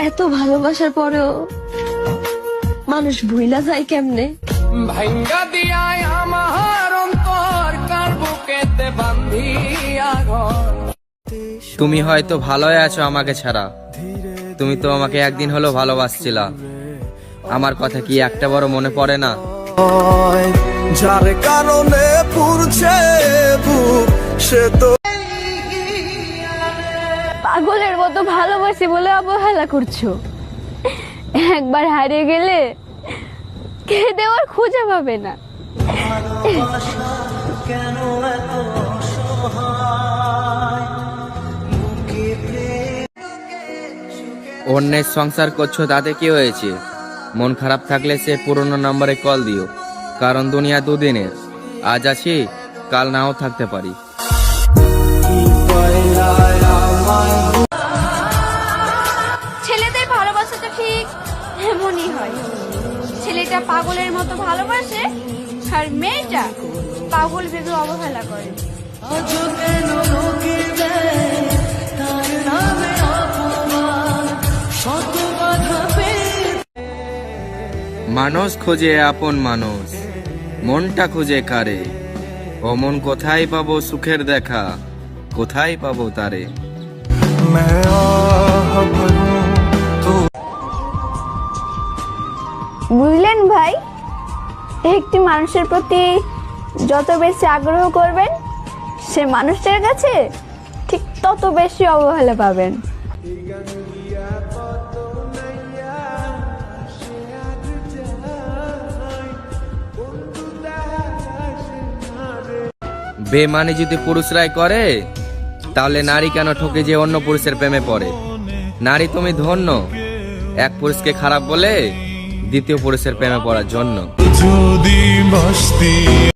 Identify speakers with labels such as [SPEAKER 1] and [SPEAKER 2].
[SPEAKER 1] এত ভালোবাসার পরেও মানুষ ভুইলা যায় কেমনে?
[SPEAKER 2] ভাঙ্গা দিয়ায় আমার অন্তর কার বুকেতে বান্ধিয়া ঘর।
[SPEAKER 3] তুমি হয়তো ভালোই আছো আমাকে ছাড়া, তুমি তো আমাকে একদিন হলো ভালোবাসছিলা। আমার কথা কি একটা বড় মনে পড়ে না?
[SPEAKER 4] যার কারণে পুরছে বুক সে তো
[SPEAKER 1] পাগলের মতো ভালোবাসি বলে অবহেলা করছো। একবার হারিয়ে গেলে কে দেওয়ার খুঁজে পাবে না।
[SPEAKER 3] অন্যের সংসার করছো তাতে কি হয়েছে? মন খারাপ থাকলে সে পুরনো নম্বরে কল দিও, কারণ দুনিয়া দুদিনের। আজ আছি, কাল নাও থাকতে পারি।
[SPEAKER 5] ছেলেদের ভালোবাসা তো ঠিক এমনই হয়, ছেলেটা পাগলের মতো ভালোবাসে আর মেয়েটা পাগল ভেবে অবহেলা করে।
[SPEAKER 3] মানুষ খোঁজে আপন মানুষ, মনটা খুঁজে কারে? ও মন কোথায় পাবো সুখের দেখা, কোথায় পাবো তারে?
[SPEAKER 5] বুঝলেন ভাই, একটি মানুষের প্রতি যত বেশি আগ্রহ করবেন, সে মানুষটার কাছে ঠিক তত বেশি অবহেলা পাবেন।
[SPEAKER 3] বেমানি যদি পুরুষরাই করে, তাহলে নারী কেন ঠকে যে অন্য পুরুষের প্রেমে পড়ে? নারী তুমি ধন্য, এক পুরুষকে খারাপ বলে দ্বিতীয় পুরুষের প্রেমে পড়ার জন্য।
[SPEAKER 4] যদি মস্তি